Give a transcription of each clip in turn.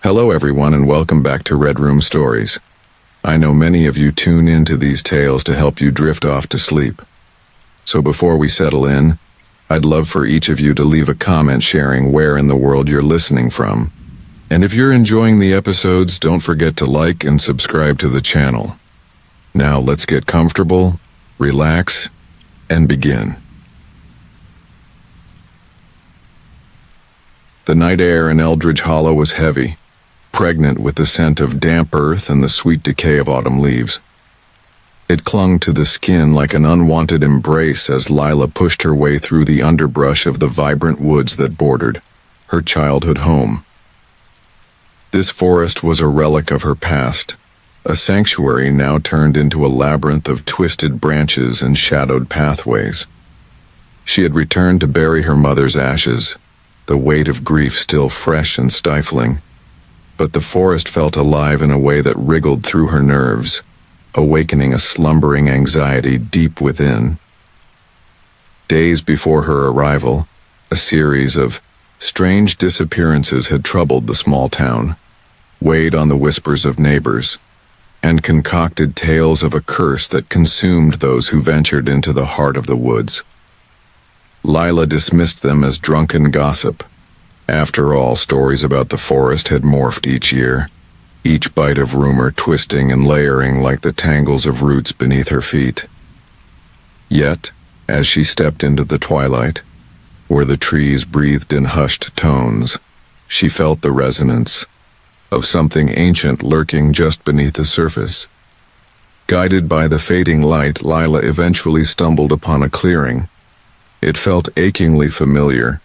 Hello everyone and welcome back to Red Room Stories. I know many of you tune into these tales to help you drift off to sleep. So before we settle in, I'd love for each of you to leave a comment sharing where in the world you're listening from. And if you're enjoying the episodes, don't forget to like and subscribe to the channel. Now let's get comfortable, relax, and begin. The night air in Eldridge Hollow was heavy, pregnant with the scent of damp earth and the sweet decay of autumn leaves. It clung to the skin like an unwanted embrace as Lila pushed her way through the underbrush of the vibrant woods that bordered her childhood home. This forest was a relic of her past, a sanctuary now turned into a labyrinth of twisted branches and shadowed pathways. She had returned to bury her mother's ashes, the weight of grief still fresh and stifling. But the forest felt alive in a way that wriggled through her nerves, awakening a slumbering anxiety deep within. Days before her arrival, a series of strange disappearances had troubled the small town, weighed on the whispers of neighbors, and concocted tales of a curse that consumed those who ventured into the heart of the woods. Lila dismissed them as drunken gossip. After all, stories about the forest had morphed each year, each bite of rumor twisting and layering like the tangles of roots beneath her feet. Yet, as she stepped into the twilight, where the trees breathed in hushed tones, she felt the resonance of something ancient lurking just beneath the surface. Guided by the fading light, Lila eventually stumbled upon a clearing. It felt achingly familiar,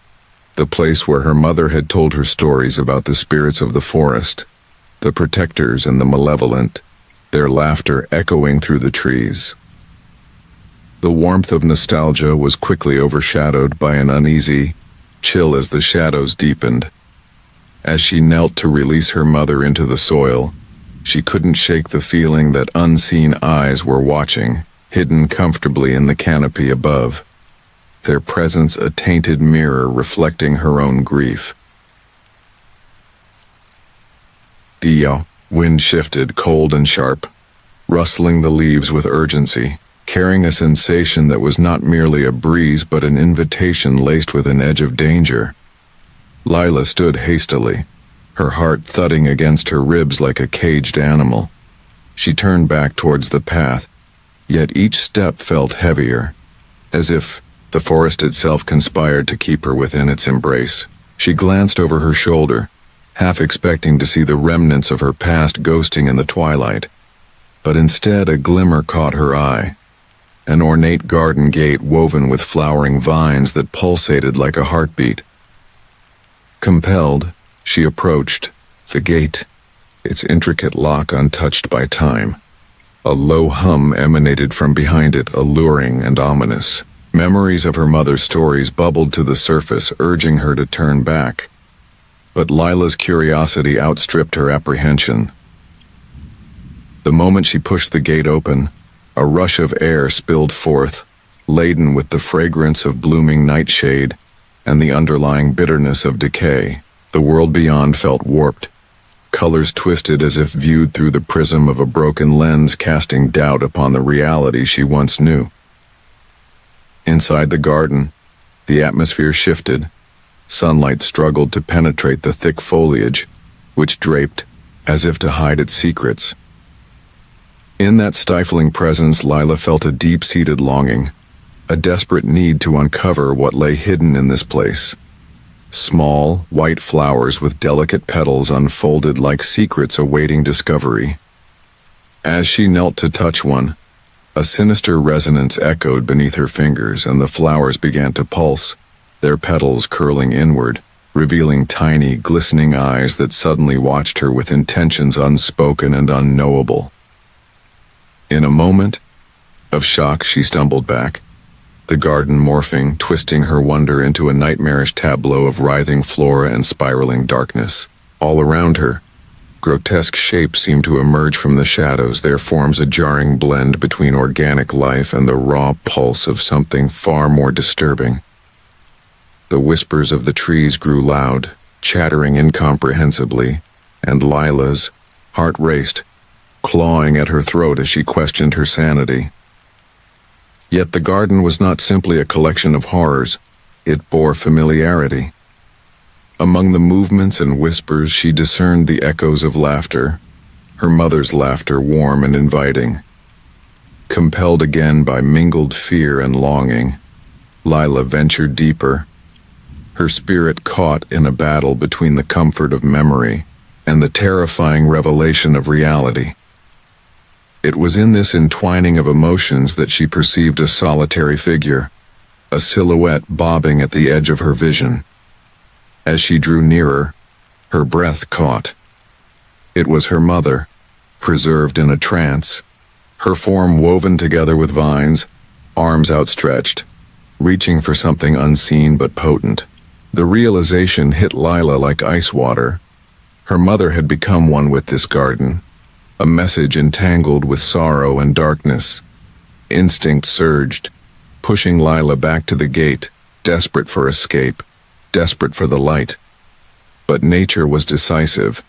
the place where her mother had told her stories about the spirits of the forest, the protectors and the malevolent, their laughter echoing through the trees. The warmth of nostalgia was quickly overshadowed by an uneasy chill as the shadows deepened. As she knelt to release her mother into the soil, she couldn't shake the feeling that unseen eyes were watching, hidden comfortably in the canopy above, their presence a tainted mirror reflecting her own grief. The wind shifted, cold and sharp, rustling the leaves with urgency, carrying a sensation that was not merely a breeze but an invitation laced with an edge of danger. Lila stood hastily, her heart thudding against her ribs like a caged animal. She turned back towards the path, yet each step felt heavier, as if the forest itself conspired to keep her within its embrace. She glanced over her shoulder, half expecting to see the remnants of her past ghosting in the twilight. But instead a glimmer caught her eye, an ornate garden gate woven with flowering vines that pulsated like a heartbeat. Compelled, she approached the gate, its intricate lock untouched by time. A low hum emanated from behind it, alluring and ominous. Memories of her mother's stories bubbled to the surface, urging her to turn back. But Lila's curiosity outstripped her apprehension. The moment she pushed the gate open, a rush of air spilled forth, laden with the fragrance of blooming nightshade and the underlying bitterness of decay. The world beyond felt warped, colors twisted as if viewed through the prism of a broken lens, casting doubt upon the reality she once knew. Inside the garden, the atmosphere shifted. Sunlight struggled to penetrate the thick foliage, which draped as if to hide its secrets. In that stifling presence, Lila felt a deep-seated longing, a desperate need to uncover what lay hidden in this place. Small, white flowers with delicate petals unfolded like secrets awaiting discovery. As she knelt to touch one, a sinister resonance echoed beneath her fingers, and the flowers began to pulse, their petals curling inward, revealing tiny, glistening eyes that suddenly watched her with intentions unspoken and unknowable. In a moment of shock, she stumbled back, the garden morphing, twisting her wonder into a nightmarish tableau of writhing flora and spiraling darkness. All around her, grotesque shapes seemed to emerge from the shadows, their forms a jarring blend between organic life and the raw pulse of something far more disturbing. The whispers of the trees grew loud, chattering incomprehensibly, and Lila's heart raced, clawing at her throat as she questioned her sanity. Yet the garden was not simply a collection of horrors, it bore familiarity. Among the movements and whispers she discerned the echoes of laughter, her mother's laughter warm and inviting. Compelled again by mingled fear and longing, Lila ventured deeper, her spirit caught in a battle between the comfort of memory and the terrifying revelation of reality. It was in this entwining of emotions that she perceived a solitary figure, a silhouette bobbing at the edge of her vision. As she drew nearer, her breath caught. It was her mother, preserved in a trance, her form woven together with vines, arms outstretched, reaching for something unseen but potent. The realization hit Lila like ice water. Her mother had become one with this garden, a message entangled with sorrow and darkness. Instinct surged, pushing Lila back to the gate, desperate for escape, desperate for the light. But nature was decisive.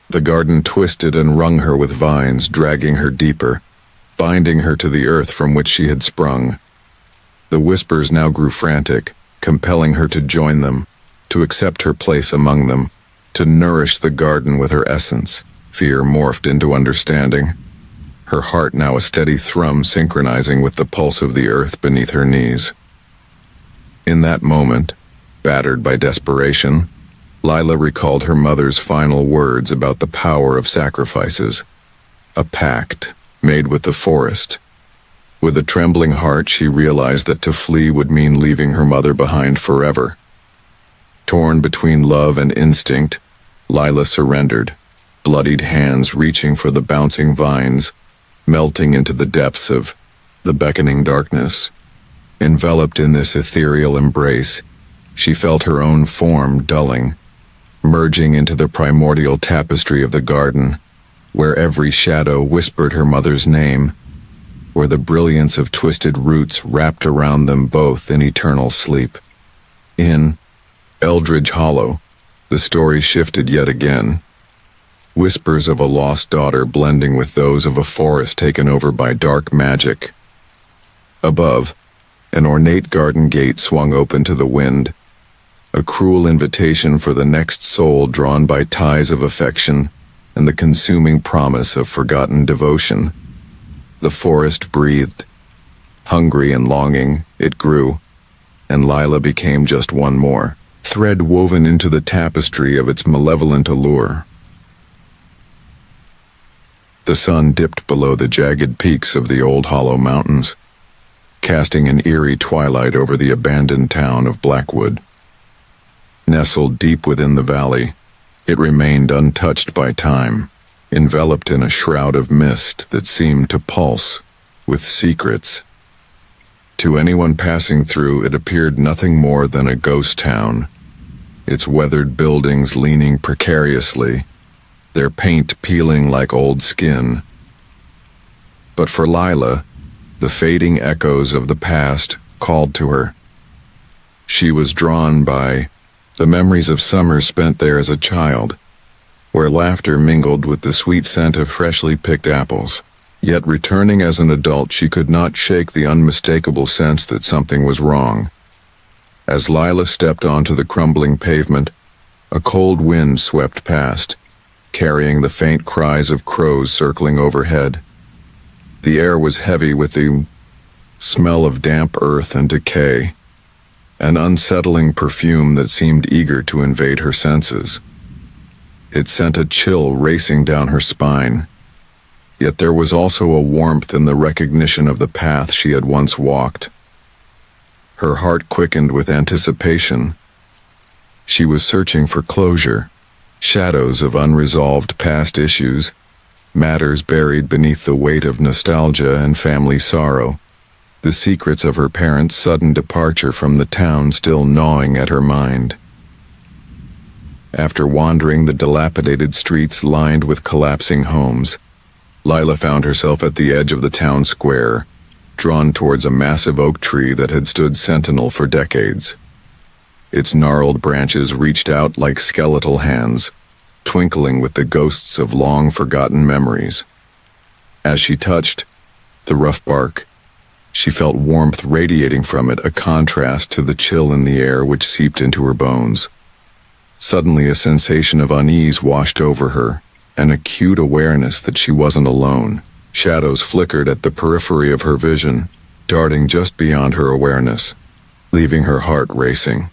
The garden twisted and wrung her with vines, dragging her deeper, binding her to the earth from which she had sprung. The whispers now grew frantic, compelling her to join them, to accept her place among them, to nourish the garden with her essence. Fear morphed into understanding, her heart now a steady thrum synchronizing with the pulse of the earth beneath her knees. In that moment, battered by desperation, Lila recalled her mother's final words about the power of sacrifices, a pact made with the forest. With a trembling heart, she realized that to flee would mean leaving her mother behind forever. Torn between love and instinct, Lila surrendered, bloodied hands reaching for the bouncing vines, melting into the depths of the beckoning darkness. Enveloped in this ethereal embrace, she felt her own form dulling, merging into the primordial tapestry of the garden, where every shadow whispered her mother's name, where the brilliance of twisted roots wrapped around them both in eternal sleep. In Eldridge Hollow, the story shifted yet again. Whispers of a lost daughter blending with those of a forest taken over by dark magic. Above, an ornate garden gate swung open to the wind, a cruel invitation for the next soul drawn by ties of affection and the consuming promise of forgotten devotion. The forest breathed. Hungry and longing, it grew, and Lila became just one more thread woven into the tapestry of its malevolent allure. The sun dipped below the jagged peaks of the old hollow mountains, casting an eerie twilight over the abandoned town of Blackwood. Nestled deep within the valley, it remained untouched by time, enveloped in a shroud of mist that seemed to pulse with secrets. To anyone passing through, it appeared nothing more than a ghost town, its weathered buildings leaning precariously, their paint peeling like old skin. But for Lila, the fading echoes of the past called to her. She was drawn by the memories of summers spent there as a child, where laughter mingled with the sweet scent of freshly picked apples. Yet returning as an adult, she could not shake the unmistakable sense that something was wrong. As Lila stepped onto the crumbling pavement, a cold wind swept past, carrying the faint cries of crows circling overhead. The air was heavy with the smell of damp earth and decay, an unsettling perfume that seemed eager to invade her senses. It sent a chill racing down her spine, yet there was also a warmth in the recognition of the path she had once walked. Her heart quickened with anticipation. She was searching for closure, shadows of unresolved past issues, matters buried beneath the weight of nostalgia and family sorrow, the secrets of her parents' sudden departure from the town still gnawing at her mind. After wandering the dilapidated streets lined with collapsing homes, Lila found herself at the edge of the town square, drawn towards a massive oak tree that had stood sentinel for decades. Its gnarled branches reached out like skeletal hands, twinkling with the ghosts of long-forgotten memories. As she touched the rough bark, she felt warmth radiating from it, a contrast to the chill in the air which seeped into her bones. Suddenly, a sensation of unease washed over her, an acute awareness that she wasn't alone. Shadows flickered at the periphery of her vision, darting just beyond her awareness, leaving her heart racing.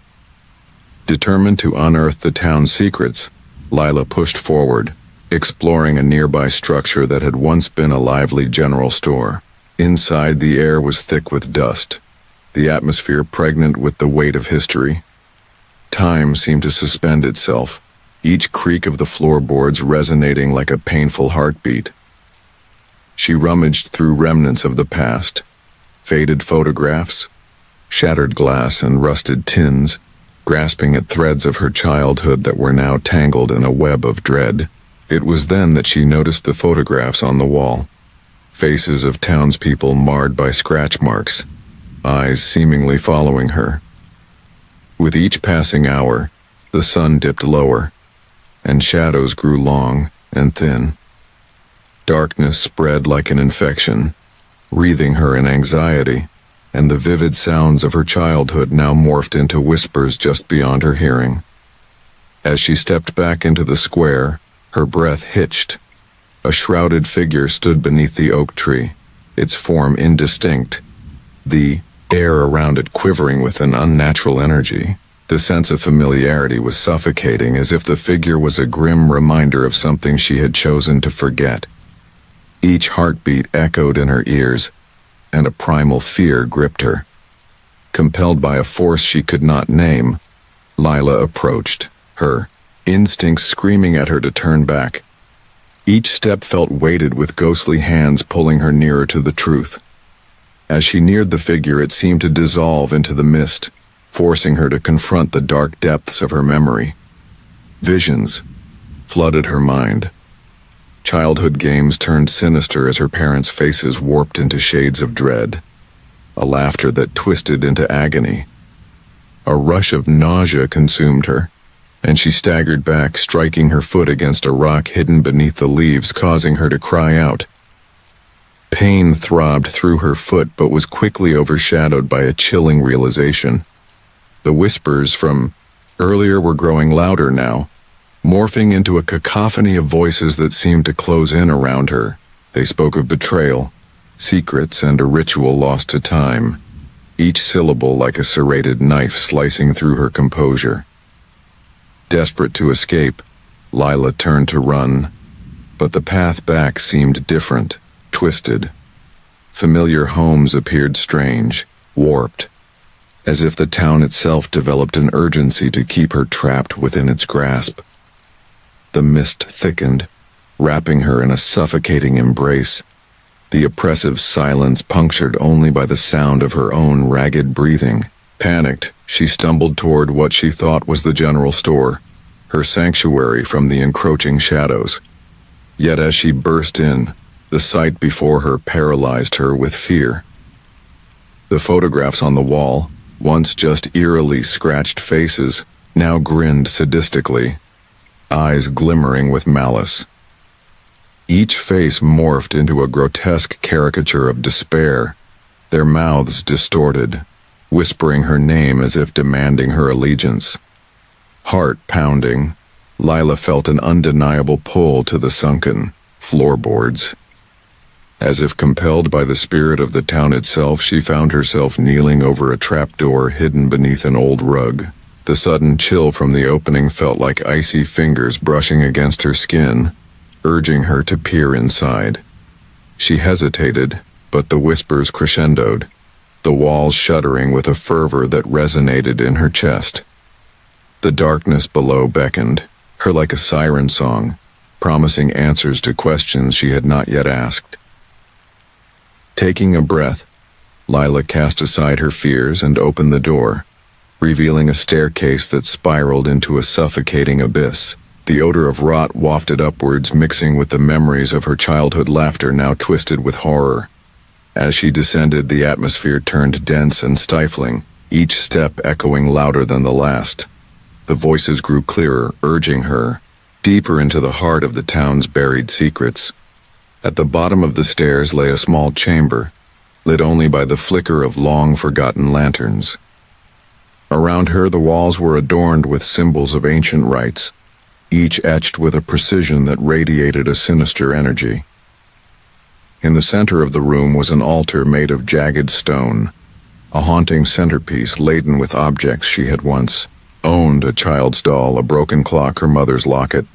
Determined to unearth the town's secrets, Lila pushed forward, exploring a nearby structure that had once been a lively general store. Inside, the air was thick with dust, the atmosphere pregnant with the weight of history. Time seemed to suspend itself, each creak of the floorboards resonating like a painful heartbeat. She rummaged through remnants of the past, faded photographs, shattered glass and rusted tins, grasping at threads of her childhood that were now tangled in a web of dread. It was then that she noticed the photographs on the wall. Faces of townspeople marred by scratch marks, eyes seemingly following her. With each passing hour, the sun dipped lower, and shadows grew long and thin. Darkness spread like an infection, wreathing her in anxiety, and the vivid sounds of her childhood now morphed into whispers just beyond her hearing. As she stepped back into the square, her breath hitched. A shrouded figure stood beneath the oak tree, its form indistinct, the air around it quivering with an unnatural energy. The sense of familiarity was suffocating, as if the figure was a grim reminder of something she had chosen to forget. Each heartbeat echoed in her ears, and a primal fear gripped her. Compelled by a force she could not name, Lila approached, her instincts screaming at her to turn back. Each step felt weighted with ghostly hands pulling her nearer to the truth. As she neared the figure, it seemed to dissolve into the mist, forcing her to confront the dark depths of her memory. Visions flooded her mind. Childhood games turned sinister as her parents' faces warped into shades of dread. A laughter that twisted into agony. A rush of nausea consumed her, and she staggered back, striking her foot against a rock hidden beneath the leaves, causing her to cry out. Pain throbbed through her foot but was quickly overshadowed by a chilling realization. The whispers from earlier were growing louder now, morphing into a cacophony of voices that seemed to close in around her. They spoke of betrayal, secrets, and a ritual lost to time, each syllable like a serrated knife slicing through her composure. Desperate to escape, Lila turned to run, but the path back seemed different, twisted. Familiar homes appeared strange, warped, as if the town itself developed an urgency to keep her trapped within its grasp. The mist thickened, wrapping her in a suffocating embrace, the oppressive silence punctured only by the sound of her own ragged breathing. Panicked, she stumbled toward what she thought was the general store, her sanctuary from the encroaching shadows. Yet as she burst in, the sight before her paralyzed her with fear. The photographs on the wall, once just eerily scratched faces, now grinned sadistically, eyes glimmering with malice. Each face morphed into a grotesque caricature of despair, their mouths distorted, whispering her name as if demanding her allegiance. Heart pounding, Lila felt an undeniable pull to the sunken floorboards. As if compelled by the spirit of the town itself, she found herself kneeling over a trapdoor hidden beneath an old rug. The sudden chill from the opening felt like icy fingers brushing against her skin, urging her to peer inside. She hesitated, but the whispers crescendoed, the walls shuddering with a fervor that resonated in her chest. The darkness below beckoned, her like a siren song, promising answers to questions she had not yet asked. Taking a breath, Lila cast aside her fears and opened the door, revealing a staircase that spiraled into a suffocating abyss. The odor of rot wafted upwards, mixing with the memories of her childhood laughter now twisted with horror. As she descended, the atmosphere turned dense and stifling, each step echoing louder than the last. The voices grew clearer, urging her, deeper into the heart of the town's buried secrets. At the bottom of the stairs lay a small chamber, lit only by the flicker of long-forgotten lanterns. Around her, the walls were adorned with symbols of ancient rites, each etched with a precision that radiated a sinister energy. In the center of the room was an altar made of jagged stone, a haunting centerpiece laden with objects she had once owned, a child's doll, a broken clock, her mother's locket,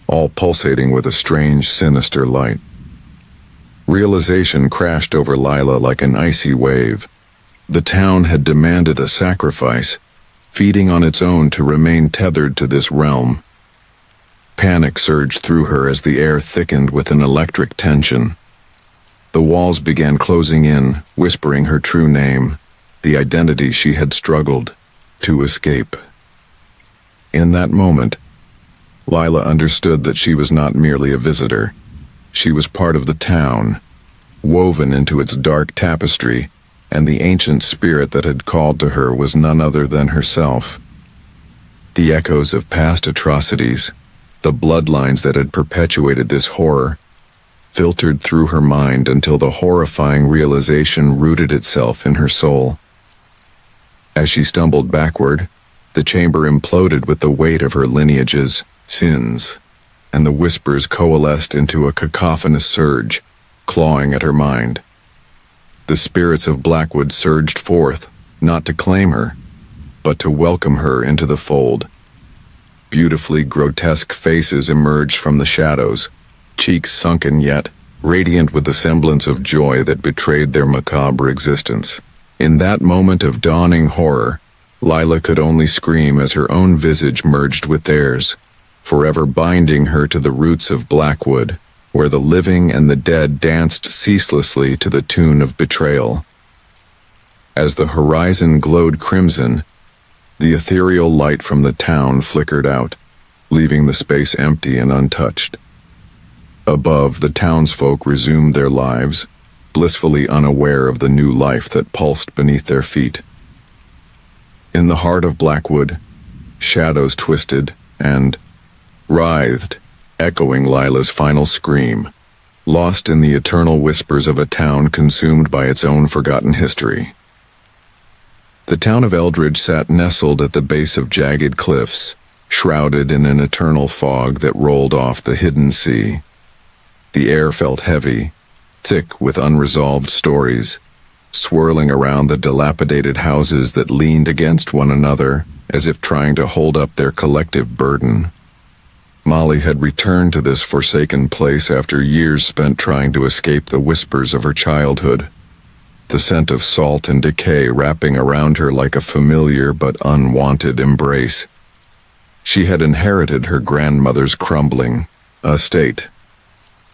all pulsating with a strange, sinister light. Realization crashed over Lila like an icy wave. The town had demanded a sacrifice, feeding on its own to remain tethered to this realm. Panic surged through her as the air thickened with an electric tension. The walls began closing in, whispering her true name, the identity she had struggled to escape. In that moment, Lila understood that she was not merely a visitor. She was part of the town, woven into its dark tapestry, and the ancient spirit that had called to her was none other than herself. The echoes of past atrocities, the bloodlines that had perpetuated this horror, filtered through her mind until the horrifying realization rooted itself in her soul. As she stumbled backward, the chamber imploded with the weight of her lineage's sins, and the whispers coalesced into a cacophonous surge, clawing at her mind. The spirits of Blackwood surged forth, not to claim her, but to welcome her into the fold. Beautifully grotesque faces emerged from the shadows, cheeks sunken yet radiant with the semblance of joy that betrayed their macabre existence. In that moment of dawning horror, Lila could only scream as her own visage merged with theirs, forever binding her to the roots of Blackwood, where the living and the dead danced ceaselessly to the tune of betrayal. As the horizon glowed crimson, the ethereal light from the town flickered out, leaving the space empty and untouched. Above, the townsfolk resumed their lives, blissfully unaware of the new life that pulsed beneath their feet. In the heart of Blackwood, shadows twisted and writhed, echoing Lila's final scream, lost in the eternal whispers of a town consumed by its own forgotten history. The town of Eldridge sat nestled at the base of jagged cliffs, shrouded in an eternal fog that rolled off the hidden sea. The air felt heavy, thick with unresolved stories, swirling around the dilapidated houses that leaned against one another as if trying to hold up their collective burden. Molly had returned to this forsaken place after years spent trying to escape the whispers of her childhood, the scent of salt and decay wrapping around her like a familiar but unwanted embrace. She had inherited her grandmother's crumbling estate,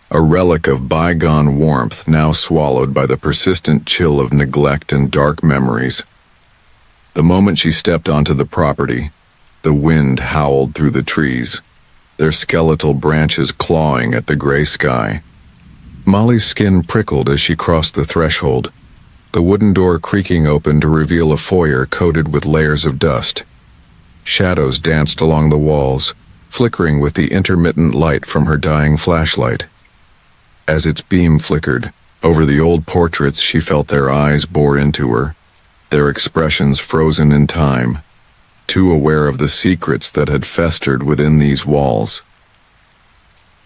a relic of bygone warmth now swallowed by the persistent chill of neglect and dark memories. The moment she stepped onto the property, the wind howled through the trees, their skeletal branches clawing at the gray sky. Molly's skin prickled as she crossed the threshold, the wooden door creaking open to reveal a foyer coated with layers of dust. Shadows danced along the walls, flickering with the intermittent light from her dying flashlight. As its beam flickered over the old portraits, she felt their eyes bore into her, their expressions frozen in time, too aware of the secrets that had festered within these walls.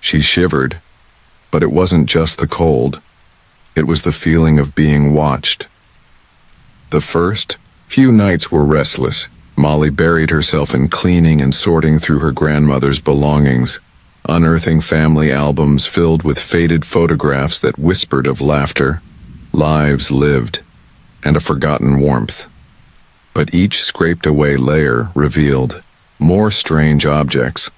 She shivered, but it wasn't just the cold. It was the feeling of being watched. The first few nights were restless. Molly buried herself in cleaning and sorting through her grandmother's belongings, unearthing family albums filled with faded photographs that whispered of laughter, lives lived, and a forgotten warmth. But each scraped-away layer revealed more strange objects,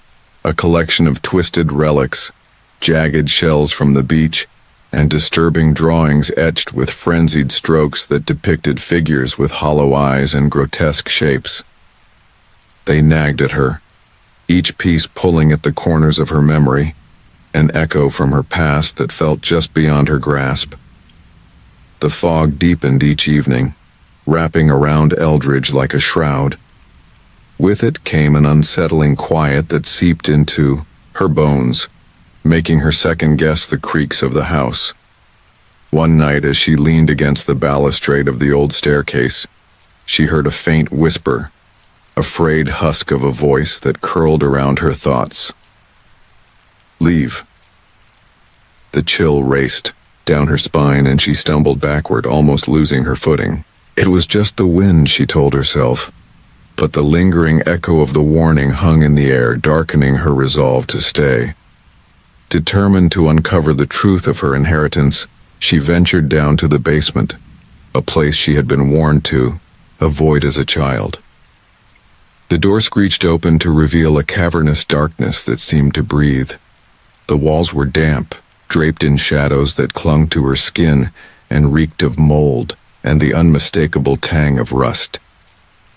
a collection of twisted relics, jagged shells from the beach, and disturbing drawings etched with frenzied strokes that depicted figures with hollow eyes and grotesque shapes. They nagged at her, each piece pulling at the corners of her memory, an echo from her past that felt just beyond her grasp. The fog deepened each evening, wrapping around Eldridge like a shroud. With it came an unsettling quiet that seeped into her bones, making her second-guess the creaks of the house. One night, as she leaned against the balustrade of the old staircase, she heard a faint whisper, a frayed husk of a voice that curled around her thoughts. "Leave." The chill raced down her spine and she stumbled backward, almost losing her footing. It was just the wind, she told herself, but the lingering echo of the warning hung in the air, darkening her resolve to stay. Determined to uncover the truth of her inheritance, she ventured down to the basement, a place she had been warned to avoid as a child. The door screeched open to reveal a cavernous darkness that seemed to breathe. The walls were damp, draped in shadows that clung to her skin and reeked of mold and the unmistakable tang of rust.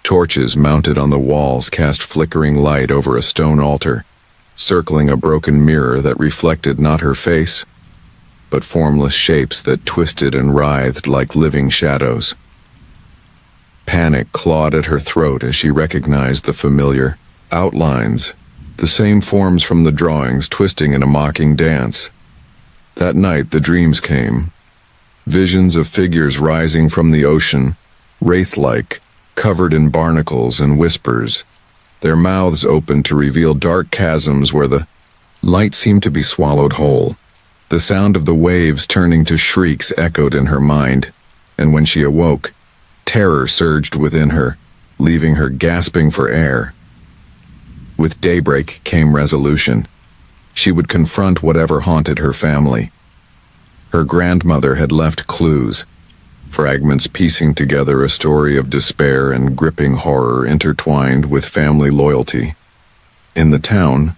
Torches mounted on the walls cast flickering light over a stone altar, circling a broken mirror that reflected not her face, but formless shapes that twisted and writhed like living shadows. Panic clawed at her throat as she recognized the familiar outlines, the same forms from the drawings twisting in a mocking dance. That night the dreams came, visions of figures rising from the ocean, wraith-like, covered in barnacles and whispers, their mouths open to reveal dark chasms where the light seemed to be swallowed whole. The sound of the waves turning to shrieks echoed in her mind, and when she awoke, terror surged within her, leaving her gasping for air. With daybreak came resolution. She would confront whatever haunted her family. Her grandmother had left clues, fragments piecing together a story of despair and gripping horror intertwined with family loyalty. In the town,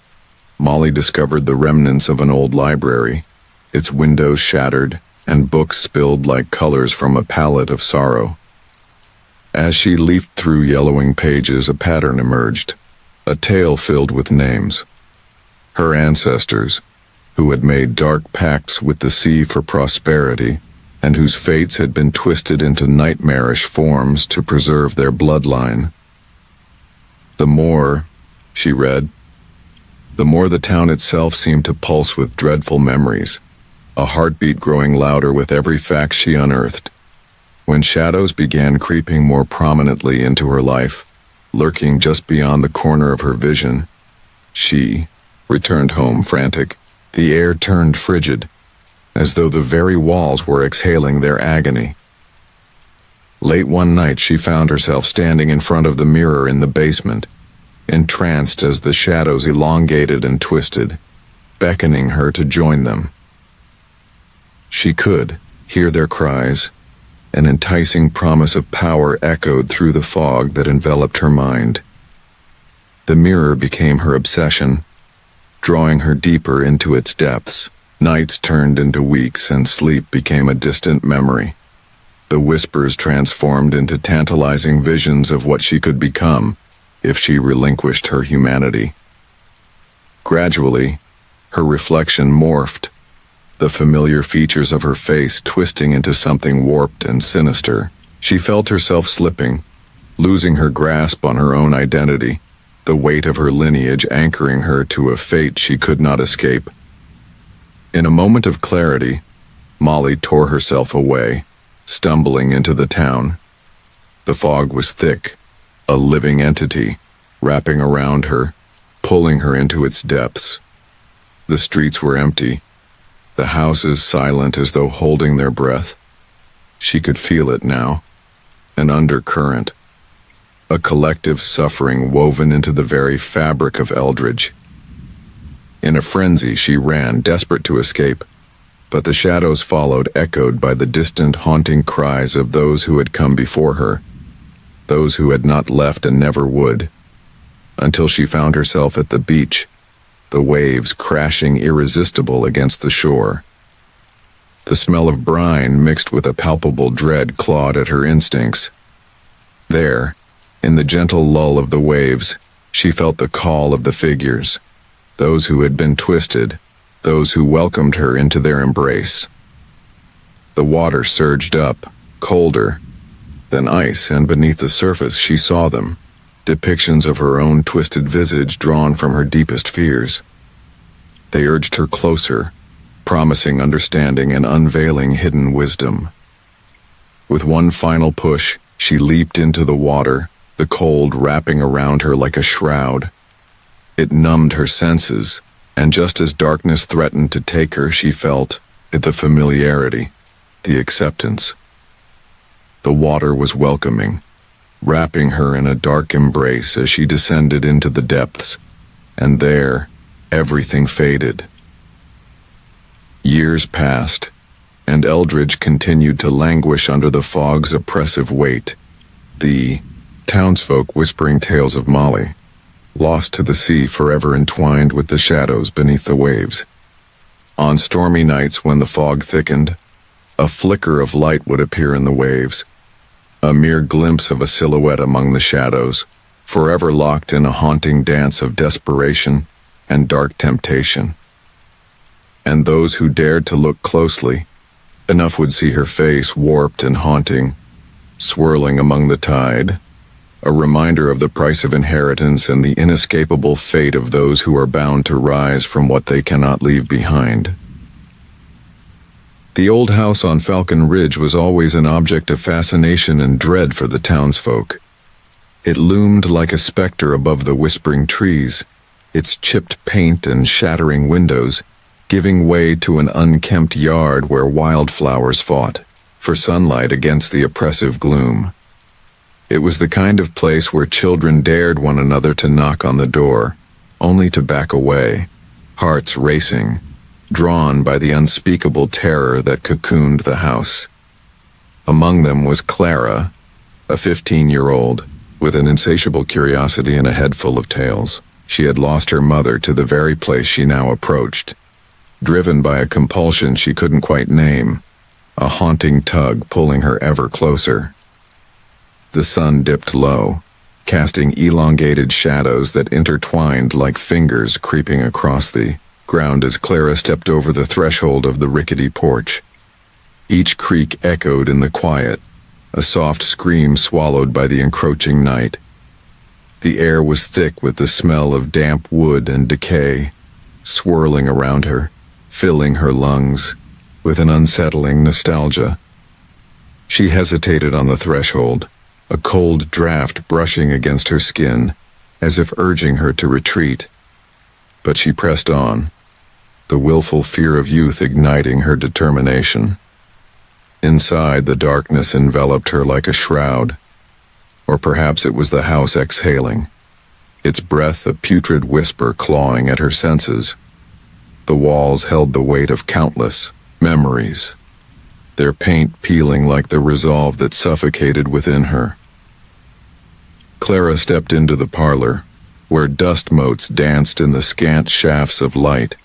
Molly discovered the remnants of an old library, its windows shattered and books spilled like colors from a palette of sorrow. As she leafed through yellowing pages, a pattern emerged, a tale filled with names. Her ancestors, who had made dark pacts with the sea for prosperity, and whose fates had been twisted into nightmarish forms to preserve their bloodline. The more, she read, the more the town itself seemed to pulse with dreadful memories, a heartbeat growing louder with every fact she unearthed. When shadows began creeping more prominently into her life, lurking just beyond the corner of her vision, she returned home frantic. The air turned frigid, as though the very walls were exhaling their agony. Late one night she found herself standing in front of the mirror in the basement, entranced as the shadows elongated and twisted, beckoning her to join them. She could hear their cries. An enticing promise of power echoed through the fog that enveloped her mind. The mirror became her obsession, drawing her deeper into its depths. Nights turned into weeks and sleep became a distant memory. The whispers transformed into tantalizing visions of what she could become if she relinquished her humanity. Gradually, her reflection morphed, the familiar features of her face twisting into something warped and sinister. She felt herself slipping, losing her grasp on her own identity, the weight of her lineage anchoring her to a fate she could not escape. In a moment of clarity, Molly tore herself away, stumbling into the town. The fog was thick, a living entity, wrapping around her, pulling her into its depths. The streets were empty, the houses silent as though holding their breath. She could feel it now, an undercurrent, a collective suffering woven into the very fabric of Eldridge. In a frenzy, she ran, desperate to escape, but the shadows followed, echoed by the distant, haunting cries of those who had come before her, those who had not left and never would, until she found herself at the beach, the waves crashing irresistible against the shore. The smell of brine mixed with a palpable dread clawed at her instincts. There, in the gentle lull of the waves, she felt the call of the figures, those who had been twisted, those who welcomed her into their embrace. The water surged up, colder than ice, and beneath the surface she saw them, depictions of her own twisted visage drawn from her deepest fears. They urged her closer, promising understanding and unveiling hidden wisdom. With one final push, she leaped into the water, the cold wrapping around her like a shroud. It numbed her senses, and just as darkness threatened to take her, she felt the familiarity, the acceptance. The water was welcoming, wrapping her in a dark embrace as she descended into the depths, and there, everything faded. Years passed, and Eldridge continued to languish under the fog's oppressive weight, the townsfolk whispering tales of Molly, lost to the sea, forever entwined with the shadows beneath the waves. On stormy nights when the fog thickened, a flicker of light would appear in the waves, a mere glimpse of a silhouette among the shadows, forever locked in a haunting dance of desperation and dark temptation. And those who dared to look closely, enough would see her face warped and haunting, swirling among the tide, a reminder of the price of inheritance and the inescapable fate of those who are bound to rise from what they cannot leave behind. The old house on Falcon Ridge was always an object of fascination and dread for the townsfolk. It loomed like a specter above the whispering trees, its chipped paint and shattering windows giving way to an unkempt yard where wildflowers fought for sunlight against the oppressive gloom. It was the kind of place where children dared one another to knock on the door, only to back away, hearts racing, drawn by the unspeakable terror that cocooned the house. Among them was Clara, a 15-year-old, with an insatiable curiosity and a head full of tales. She had lost her mother to the very place she now approached, driven by a compulsion she couldn't quite name, a haunting tug pulling her ever closer. The sun dipped low, casting elongated shadows that intertwined like fingers creeping across the ground as Clara stepped over the threshold of the rickety porch. Each creak echoed in the quiet, a soft scream swallowed by the encroaching night. The air was thick with the smell of damp wood and decay, swirling around her, filling her lungs with an unsettling nostalgia. She hesitated on the threshold, a cold draft brushing against her skin, as if urging her to retreat. But she pressed on, the willful fear of youth igniting her determination. Inside, the darkness enveloped her like a shroud, or perhaps it was the house exhaling, its breath a putrid whisper clawing at her senses. The walls held the weight of countless memories, their paint peeling like the resolve that suffocated within her. Clara stepped into the parlor, where dust motes danced in the scant shafts of light,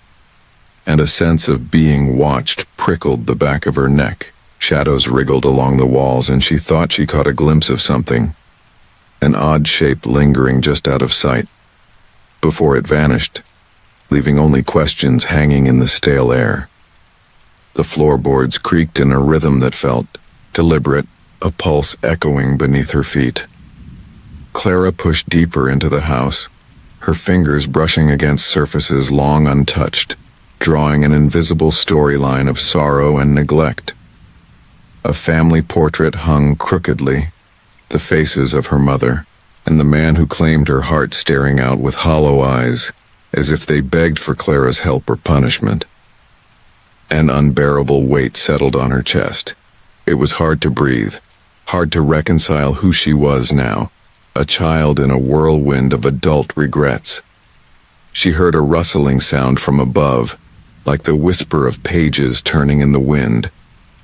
and a sense of being watched prickled the back of her neck. Shadows wriggled along the walls, and she thought she caught a glimpse of something, an odd shape lingering just out of sight, before it vanished, leaving only questions hanging in the stale air. The floorboards creaked in a rhythm that felt deliberate, a pulse echoing beneath her feet. Clara pushed deeper into the house, her fingers brushing against surfaces long untouched, drawing an invisible storyline of sorrow and neglect. A family portrait hung crookedly, the faces of her mother, and the man who claimed her heart staring out with hollow eyes, as if they begged for Clara's help or punishment. An unbearable weight settled on her chest. It was hard to breathe, hard to reconcile who she was now, a child in a whirlwind of adult regrets. She heard a rustling sound from above, like the whisper of pages turning in the wind,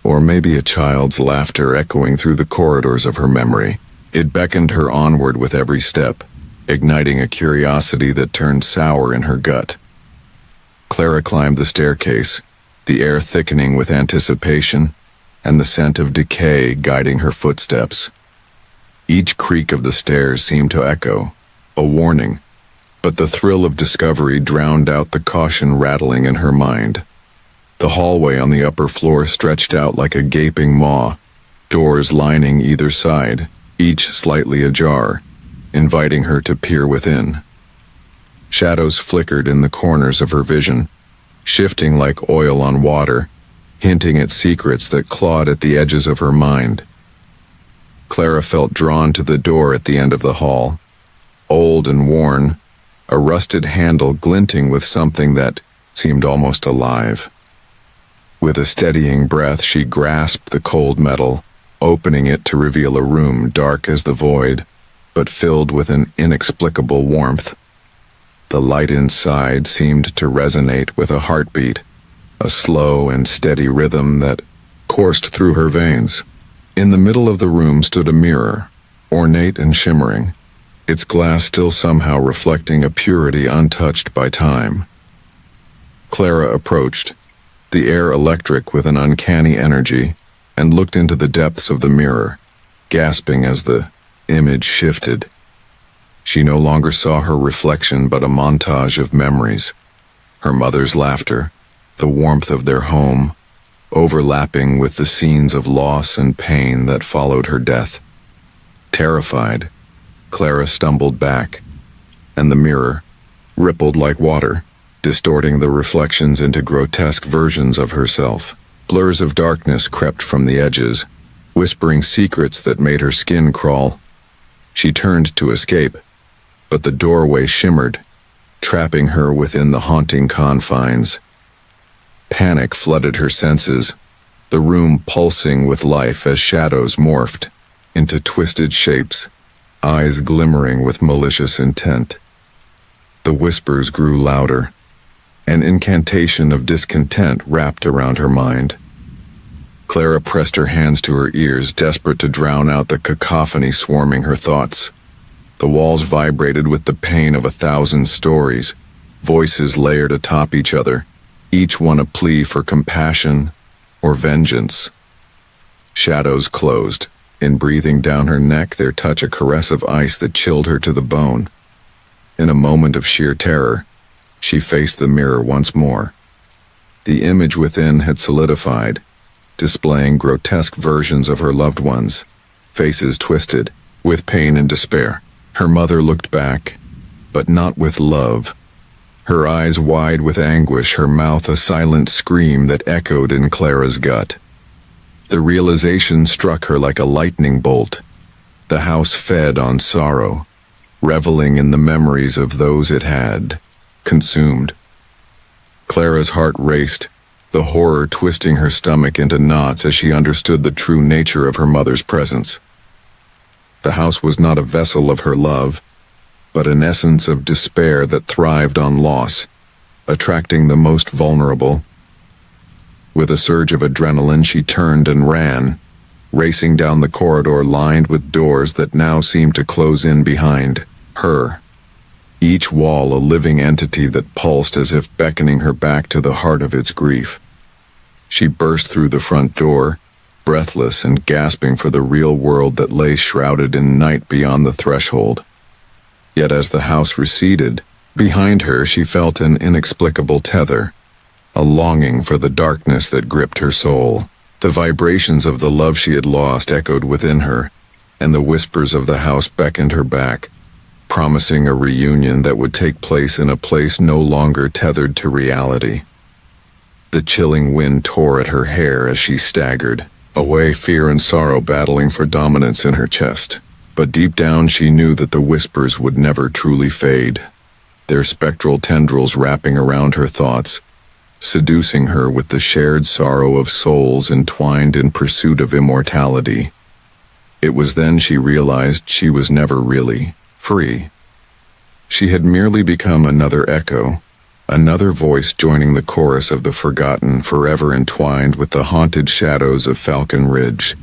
or maybe a child's laughter echoing through the corridors of her memory. It beckoned her onward with every step, igniting a curiosity that turned sour in her gut. Clara climbed the staircase, the air thickening with anticipation, and the scent of decay guiding her footsteps. Each creak of the stairs seemed to echo, a warning, but the thrill of discovery drowned out the caution rattling in her mind. The hallway on the upper floor stretched out like a gaping maw, doors lining either side, each slightly ajar, inviting her to peer within. Shadows flickered in the corners of her vision, shifting like oil on water, hinting at secrets that clawed at the edges of her mind. Clara felt drawn to the door at the end of the hall, old and worn, a rusted handle glinting with something that seemed almost alive. With a steadying breath, she grasped the cold metal, opening it to reveal a room dark as the void, but filled with an inexplicable warmth. The light inside seemed to resonate with a heartbeat, a slow and steady rhythm that coursed through her veins. In the middle of the room stood a mirror, ornate and shimmering, its glass still somehow reflecting a purity untouched by time. Clara approached, the air electric with an uncanny energy, and looked into the depths of the mirror, gasping as the image shifted. She no longer saw her reflection but a montage of memories. Her mother's laughter, the warmth of their home, overlapping with the scenes of loss and pain that followed her death. Terrified, Clara stumbled back, and the mirror rippled like water, distorting the reflections into grotesque versions of herself. Blurs of darkness crept from the edges, whispering secrets that made her skin crawl. She turned to escape, but the doorway shimmered, trapping her within the haunting confines. Panic flooded her senses, the room pulsing with life as shadows morphed into twisted shapes, eyes glimmering with malicious intent. The whispers grew louder, an incantation of discontent wrapped around her mind. Clara pressed her hands to her ears, desperate to drown out the cacophony swarming her thoughts. The walls vibrated with the pain of 1,000 stories, voices layered atop each other, each one a plea for compassion or vengeance. Shadows closed, in breathing down her neck, their touch a caress of ice that chilled her to the bone. In a moment of sheer terror, she faced the mirror once more. The image within had solidified, displaying grotesque versions of her loved ones, faces twisted, with pain and despair. Her mother looked back, but not with love. Her eyes wide with anguish, her mouth a silent scream that echoed in Clara's gut. The realization struck her like a lightning bolt. The house fed on sorrow, reveling in the memories of those it had consumed. Clara's heart raced, the horror twisting her stomach into knots as she understood the true nature of her mother's presence. The house was not a vessel of her love, but an essence of despair that thrived on loss, attracting the most vulnerable. With a surge of adrenaline, she turned and ran, racing down the corridor lined with doors that now seemed to close in behind her. Each wall a living entity that pulsed as if beckoning her back to the heart of its grief. She burst through the front door, breathless and gasping for the real world that lay shrouded in night beyond the threshold. Yet as the house receded, behind her she felt an inexplicable tether, a longing for the darkness that gripped her soul. The vibrations of the love she had lost echoed within her, and the whispers of the house beckoned her back, promising a reunion that would take place in a place no longer tethered to reality. The chilling wind tore at her hair as she staggered, away fear and sorrow battling for dominance in her chest. But deep down she knew that the whispers would never truly fade, their spectral tendrils wrapping around her thoughts, seducing her with the shared sorrow of souls entwined in pursuit of immortality. It was then she realized she was never really free. She had merely become another echo, another voice joining the chorus of the forgotten, forever entwined with the haunted shadows of Falcon Ridge.